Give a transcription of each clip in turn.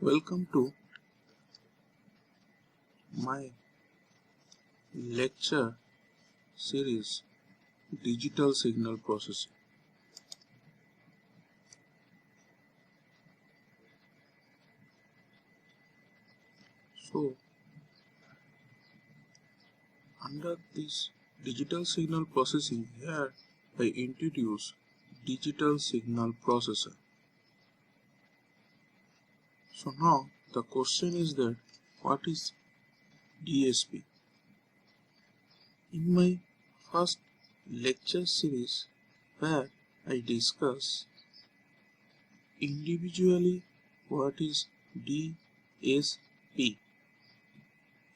Welcome to my lecture series Digital Signal Processing. So, under this digital signal processing, here I introduce digital signal processor. So now the question is that what is DSP? In my first lecture series where I discuss individually what is DSP.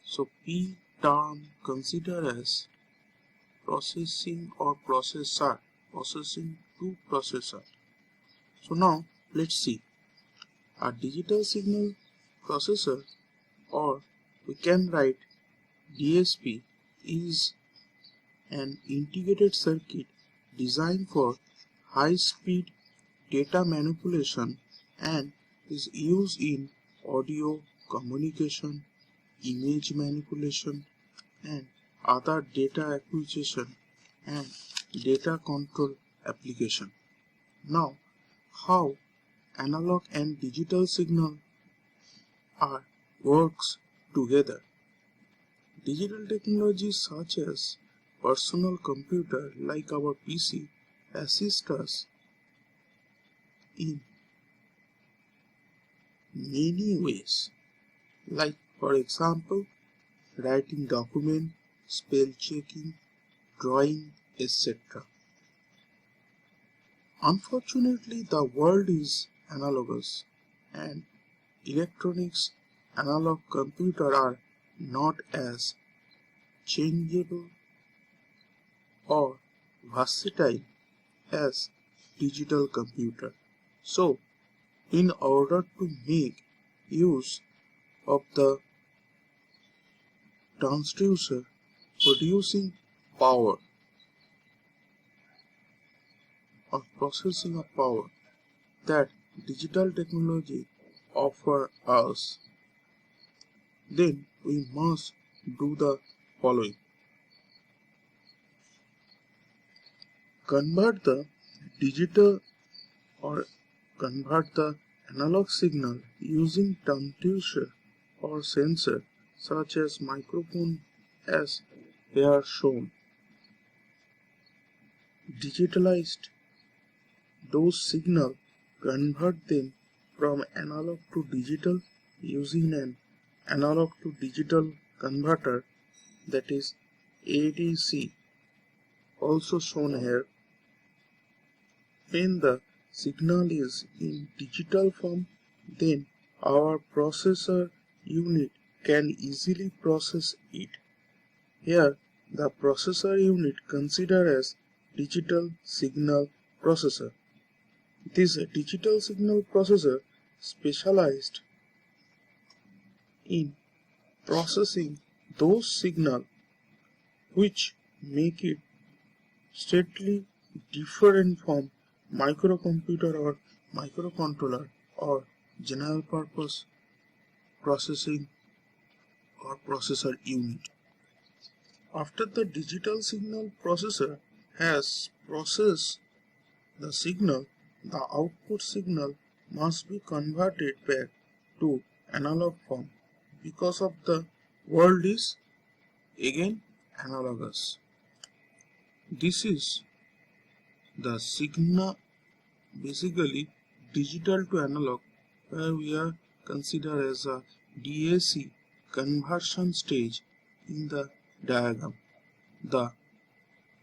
So P term consider as processing or processor, processing to processor. So now let's see. A digital signal processor, or we can write DSP, is an integrated circuit designed for high-speed data manipulation and is used in audio communication, image manipulation, and other data acquisition and data control application. Now, how analog and digital signal works together. Digital technologies such as personal computer like our PC assist us in many ways, like for example writing document, spell checking, drawing, etc. Unfortunately, the world is analogous and electronics analog computer are not as changeable or versatile as digital computer. So, in order to make use of the transducer producing power or processing of power that digital technology offer us, then we must do the following. Convert the digital or convert the analog signal using transducer or sensor such as microphone as here shown. Digitalized those signal, convert them from analog to digital using an analog to digital converter, that is ADC, also shown here. When the signal is in digital form, then our processor unit can easily process it. Here the processor unit considered as digital signal processor. This digital signal processor specialized in processing those signals which make it straightly different from microcomputer or microcontroller or general purpose processing or processor unit. After the digital signal processor has processed the signal, the output signal must be converted back to analog form because of the world is again analogous. This is the signal, basically digital to analog, where we are considered as a DAC conversion stage in the diagram. The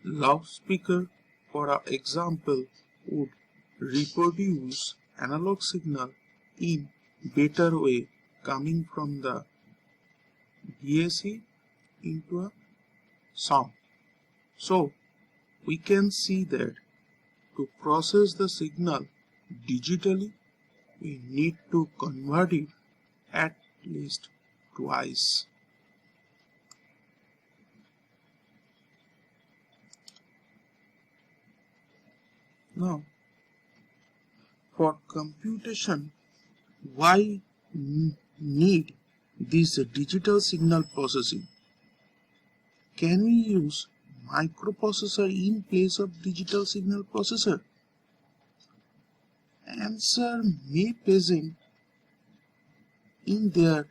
loudspeaker, for example, would reproduce analog signal in better way coming from the DAC into a sound. So we can see that to process the signal digitally, we need to convert it at least twice. Now, for computation, why need this digital signal processing? Can we use microprocessor in place of digital signal processor? Answer may present in their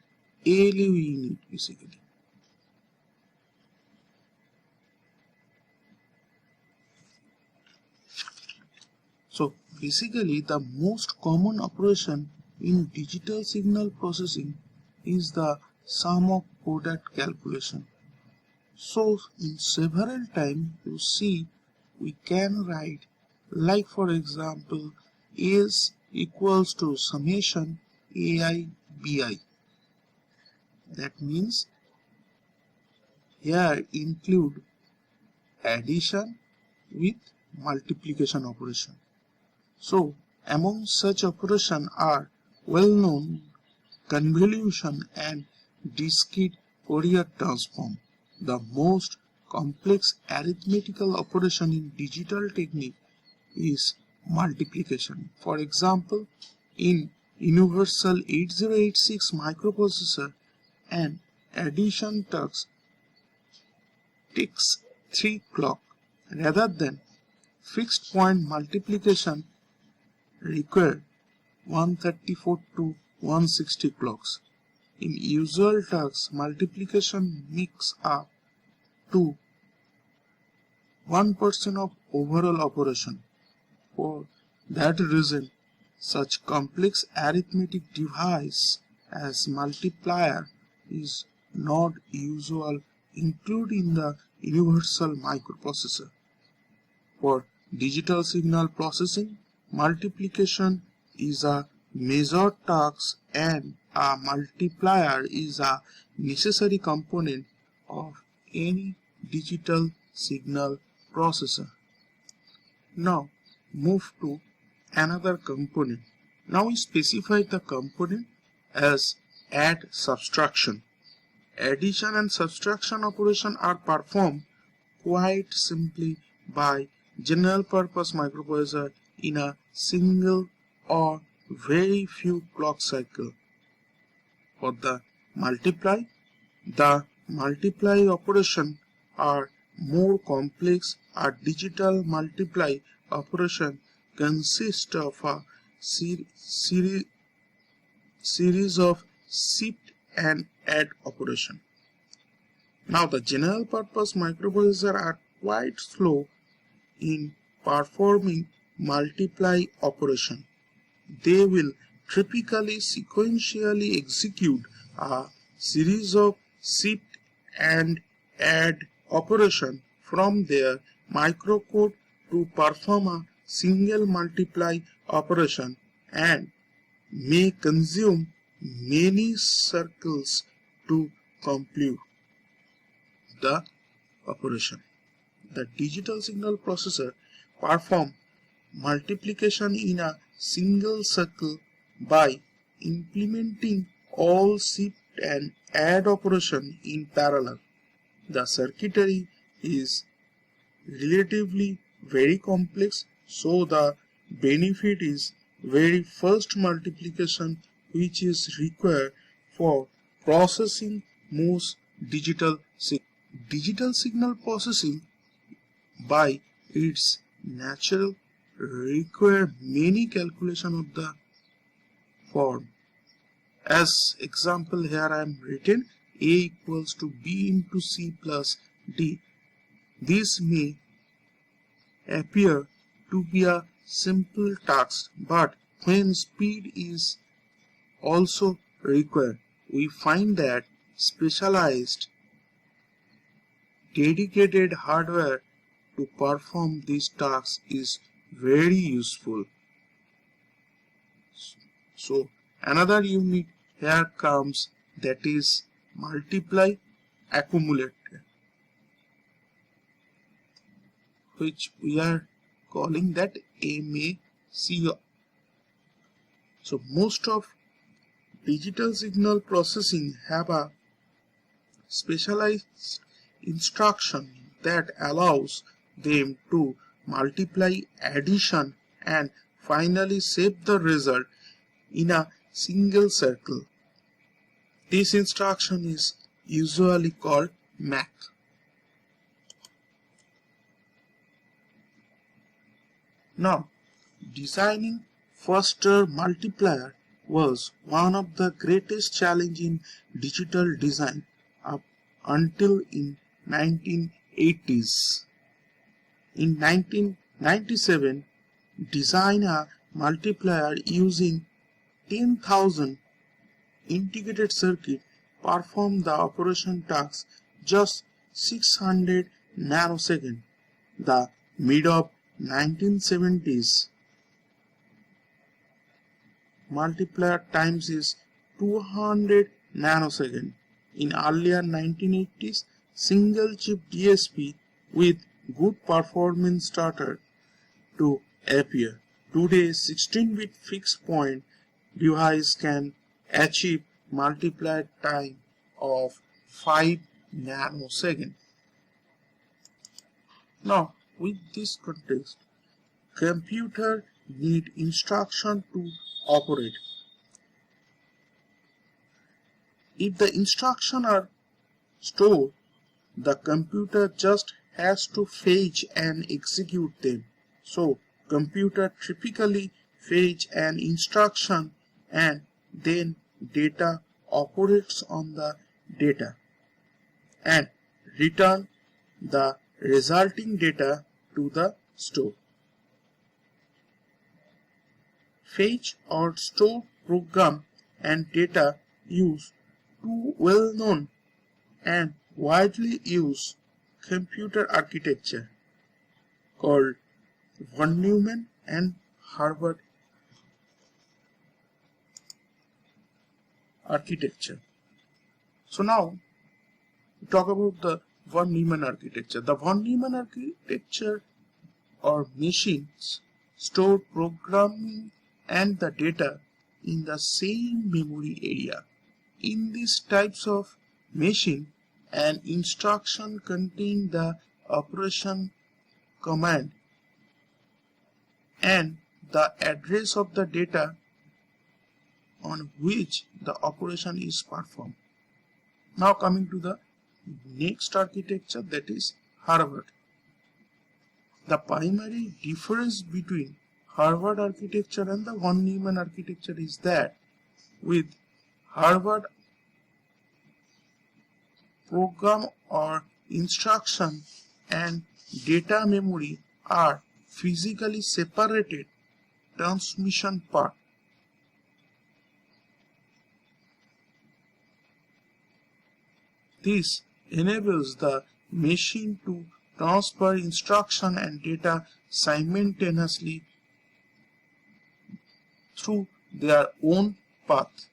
ALU unit basically. So basically the most common operation in digital signal processing is the sum of product calculation. So in several times you see we can write, like for example, S equals to summation AI BI. That means here include addition with multiplication operation. So among such operations are well-known convolution and discrete Fourier transform. The most complex arithmetical operation in digital technique is multiplication. For example, in universal 8086 microprocessor, an addition task takes 3 clocks rather than fixed point multiplication require 134 to 160 clocks. In usual tasks, multiplication makes up to 1% of overall operation. For that reason, such complex arithmetic device as multiplier is not usual included in the universal microprocessor. For digital signal processing, multiplication is a major task and a multiplier is a necessary component of any digital signal processor. Now move to another component. Now we specify the component as add subtraction. Addition and subtraction operation are performed quite simply by general purpose microprocessor in a single or very few clock cycle. For the multiply operation are more complex. A digital multiply operation consists of a series of shift and add operation. Now the general purpose microprocessor are quite slow in performing multiply operation. They will typically sequentially execute a series of shift and add operation from their microcode to perform a single multiply operation and may consume many circles to complete the operation. The digital signal processor performs multiplication in a single circle by implementing all shift and add operation in parallel. The circuitry is relatively very complex, so the benefit is very first multiplication which is required for processing most digital signals. Digital signal processing by its nature require many calculation of the form. As example here I am written A equals to B into C plus D. This may appear to be a simple task, but when speed is also required, we find that specialized dedicated hardware to perform these tasks is very useful. So another unit here comes, that is multiply accumulate, which we are calling that MAC. So most of digital signal processing have a specialized instruction that allows them to multiply, addition and finally save the result in a single circle. This instruction is usually called math. Now, designing faster multiplier was one of the greatest challenges in digital design up until in 1980s. In 1997, design a multiplier using 10,000 integrated circuit performed the operation task just 600 nanoseconds. The mid of 1970s multiplier times is 200 nanoseconds. In earlier 1980s, single chip DSP with good performance started to appear. Today, 16-bit fixed point device can achieve multiplier time of 5 nanoseconds. Now, with this context, computer need instruction to operate. If the instructions are stored, the computer just has to fetch and execute them. So, computer typically fetch an instruction and then data operates on the data and return the resulting data to the store. Fetch or store program and data use two well-known and widely used computer architecture called von Neumann and Harvard architecture. So now we talk about the von Neumann architecture. The von Neumann architecture or machines store programming and the data in the same memory area. In these types of machine, an instruction contains the operation command and the address of the data on which the operation is performed. Now coming to the next architecture, that is Harvard. The primary difference between Harvard architecture and the von Neumann architecture is that with Harvard program or instruction and data memory are physically separated transmission part. This enables the machine to transfer instruction and data simultaneously through their own path.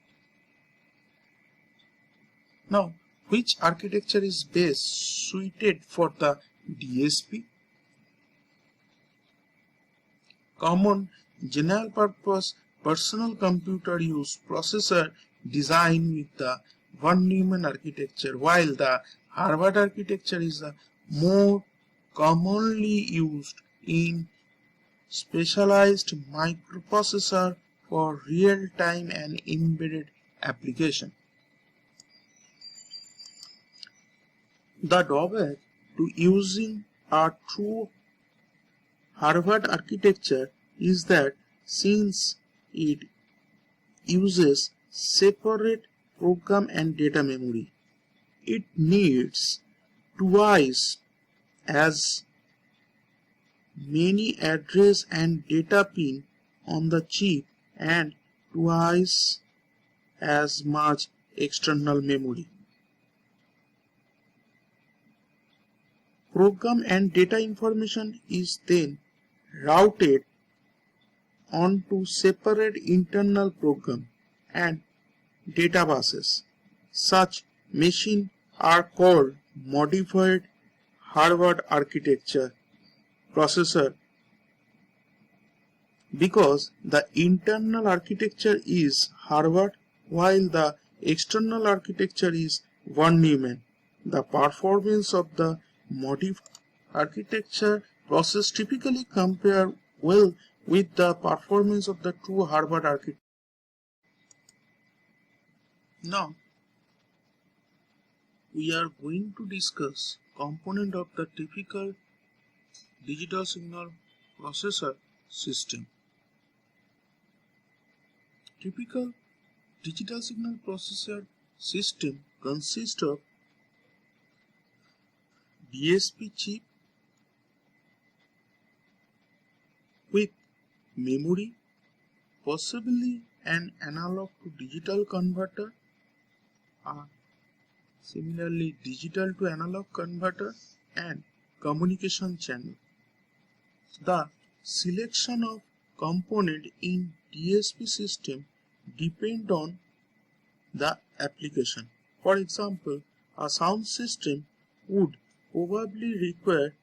Now, which architecture is best suited for the DSP? Common general purpose personal computer use processor designed with the von Neumann architecture, while the Harvard architecture is the more commonly used in specialized microprocessor for real-time and embedded application. The drawback to using a true Harvard architecture is that since it uses separate program and data memory, it needs twice as many address and data pin on the chip and twice as much external memory. Program and data information is then routed onto separate internal program and data buses. Such machines are called modified Harvard architecture processor because the internal architecture is Harvard while the external architecture is von Neumann. The performance of the modified architecture process typically compare well with the performance of the true Harvard architecture. Now, we are going to discuss component of the typical digital signal processor system. Typical digital signal processor system consists of DSP chip with memory, possibly an analog to digital converter, similarly digital to analog converter, and communication channel. The selection of component in DSP system depend on the application. For example, a sound system would probably require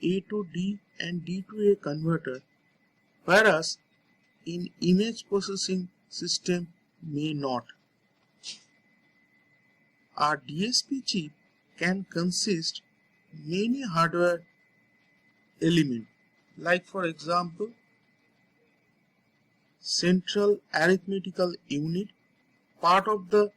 A to D and D to A converter, whereas in image processing system may not. A DSP chip can consist many hardware elements, like for example central arithmetical unit. Part of the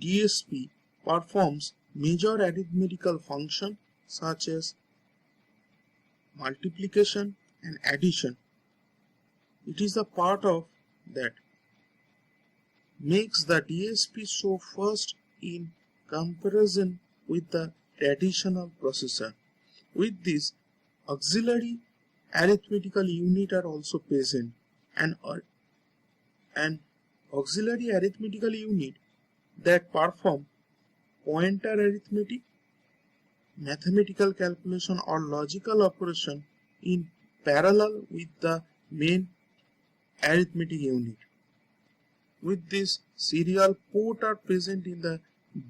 DSP performs major arithmetical function such as multiplication and addition. It is a part of that makes the DSP so fast in comparison with the traditional processor. With this, auxiliary arithmetical unit are also present, and an auxiliary arithmetical unit that perform pointer arithmetic, mathematical calculation or logical operation in parallel with the main arithmetic unit. With this, serial port are present in the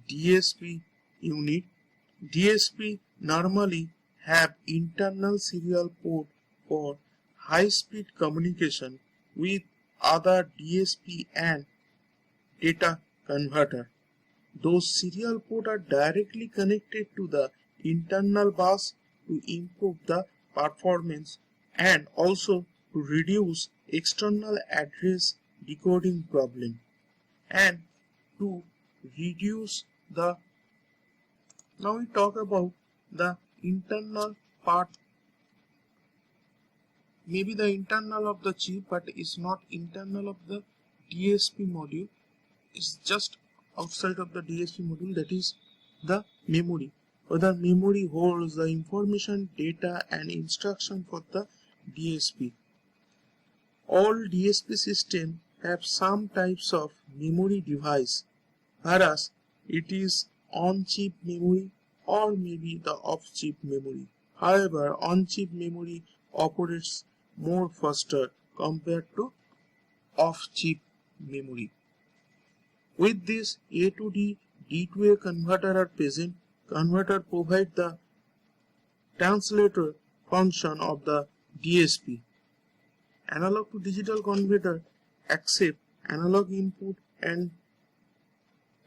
DSP unit. DSP normally have internal serial port for high-speed communication with other DSP and data converter. Those serial ports are directly connected to the internal bus to improve the performance and also to reduce external address decoding problem and to reduce the. Now we talk about the internal part, maybe the internal of the chip, but is not internal of the DSP module. It's just outside of the DSP module, that is the memory. Whether memory holds the information, data and instruction for the DSP. All DSP systems have some types of memory device, whereas it is on-chip memory or maybe the off-chip memory. However, on-chip memory operates more faster compared to off-chip memory. With this, A to D, D to A converter are present. Converter provide the translator function of the DSP. Analog to digital converter accept analog input and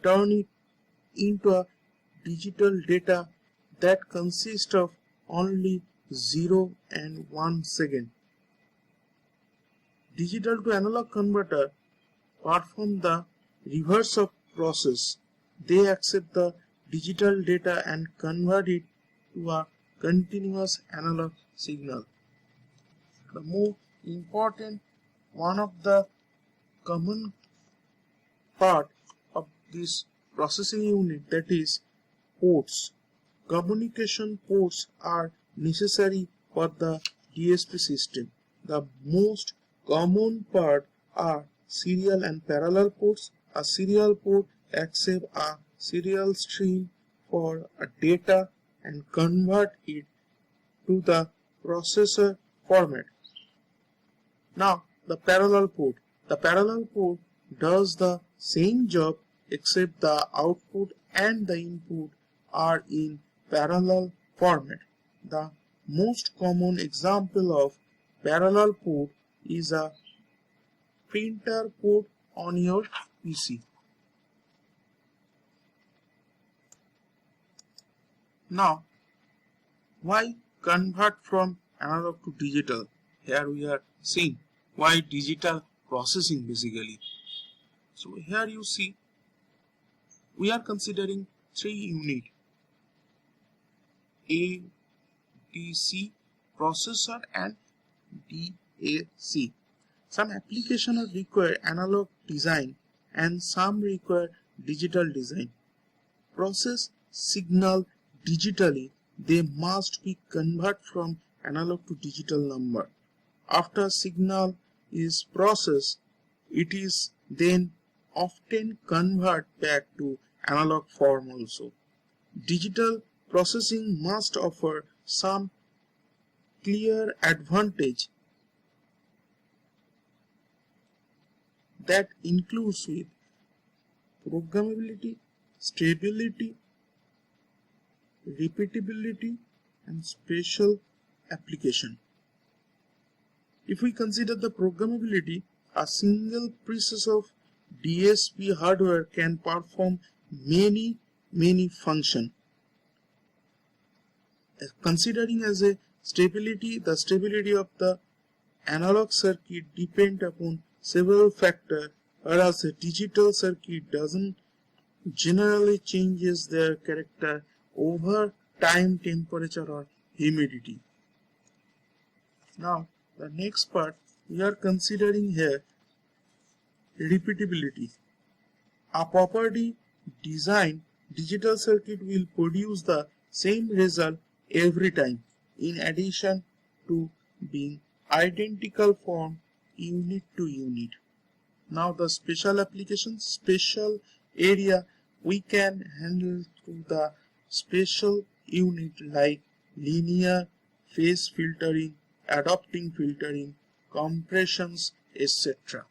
turn it into a digital data that consists of only 0 and 1 second. Digital to analog converter perform the reverse of process. They accept the digital data and convert it to a continuous analog signal. The more important one of the common part of this processing unit, that is ports. Communication ports are necessary for the DSP system. The most common part are serial and parallel ports. A serial port accepts a serial stream for a data and convert it to the processor format. Now the parallel port. The parallel port does the same job except the output and the input are in parallel format. The most common example of parallel port is a printer port on your PC. Now, why convert from analog to digital? Here we are seeing why digital processing basically. So here you see we are considering 3 units: ADC, processor, and DAC. Some applications require analog design and some require digital design. Process signal digitally, they must be converted from analog to digital number. After signal is processed, it is then often converted back to analog form also. Digital processing must offer some clear advantage that includes with programmability, stability, repeatability, and special application. If we consider the programmability, a single piece of DSP hardware can perform many functions. Considering as a stability, the stability of the analog circuit depends upon several factors, whereas a digital circuit doesn't generally changes their character over time, temperature, or humidity. Now, the next part we are considering here repeatability. A properly designed digital circuit will produce the same result every time, in addition to being identical from unit to unit. Now the special application, special area we can handle through the special unit like linear, phase filtering, adapting filtering, compressions, etc.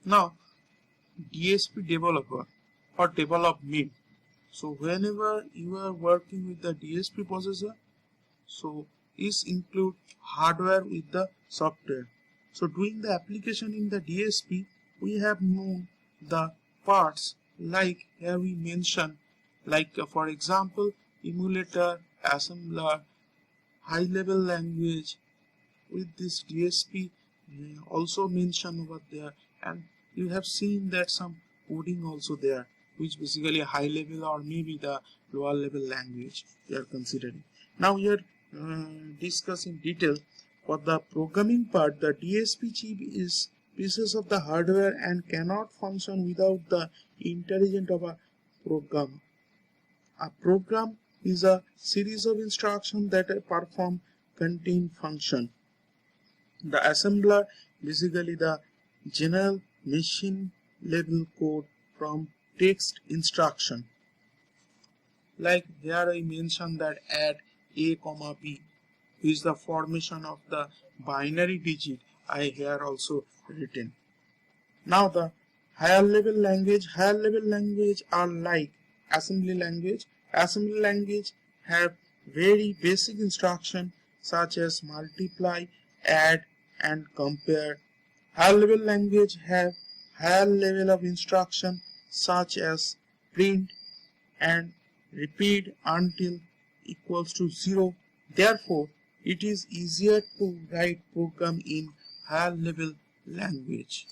Now DSP developer or development. So whenever you are working with the DSP processor, so this include hardware with the software. So doing the application in the DSP, we have known the parts like here we mention like for example emulator, assembler, high level language. With this DSP also mentioned over there, and you have seen that some coding also there, which basically a high level or maybe the lower level language we are considering. Now we are discuss in detail. For the programming part, the DSP chip is pieces of the hardware and cannot function without the intelligence of a program. A program is a series of instructions that perform contain function. The assembler basically the general machine level code from text instruction. Like here I mentioned that add a comma b is the formation of the binary digit I here also written. Now the higher level language are like assembly language. Assembly language have very basic instruction such as multiply, add, and compare. Higher level language have higher level of instruction such as print and repeat until equals to 0. Therefore, it is easier to write program in higher level language.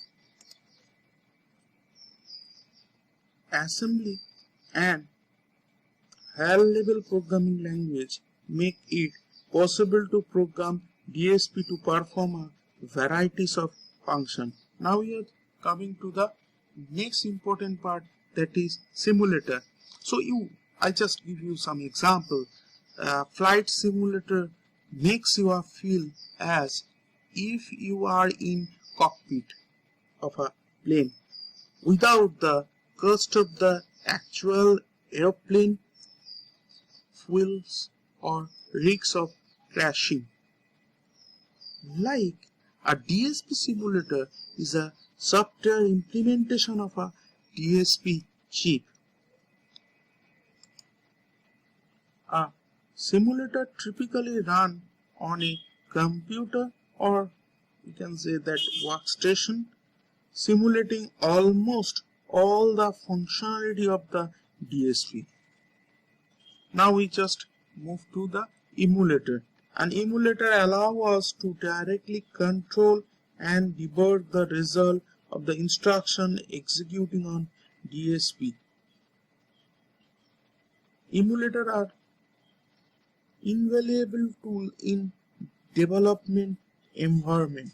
Assembly and higher level programming language make it possible to program DSP to perform a varieties of functions. Now we are coming to the next important part, that is simulator. So I just give you some example. Flight simulator makes you feel as if you are in cockpit of a plane without the cost of the actual airplane, fuels, or risks of crashing. Like a DSP simulator is a software implementation of a DSP chip. A simulator typically run on a computer or you can say that workstation, simulating almost all the functionality of the DSP. Now we just move to the emulator. An emulator allows us to directly control and debug the result of the instruction executing on DSP. Emulators are invaluable tool in development environment.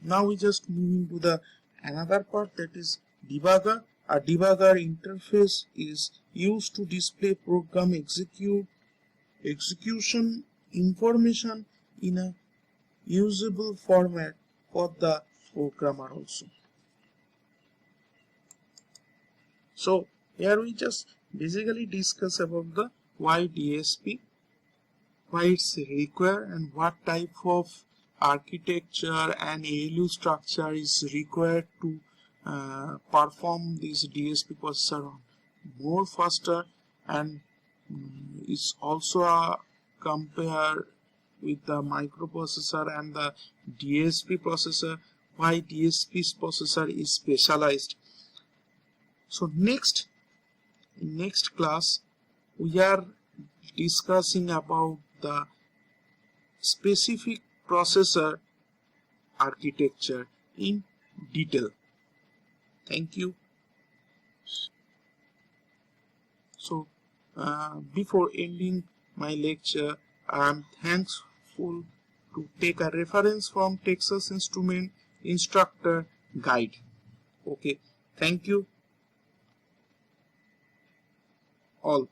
Now we just moving to the another part, that is debugger. A debugger interface is used to display program execution information in a usable format for the programmer also. So here we just basically discuss about the why DSP, why it's required, and what type of architecture and ALU structure is required to perform this DSP processor more faster, and it's also a compare with the microprocessor and the DSP processor, why DSP processor is specialized. So in next class we are discussing about the specific processor architecture in detail. Thank you. So before ending my lecture, I am thankful to take a reference from Texas Instrument Instructor Guide. Okay, thank you all.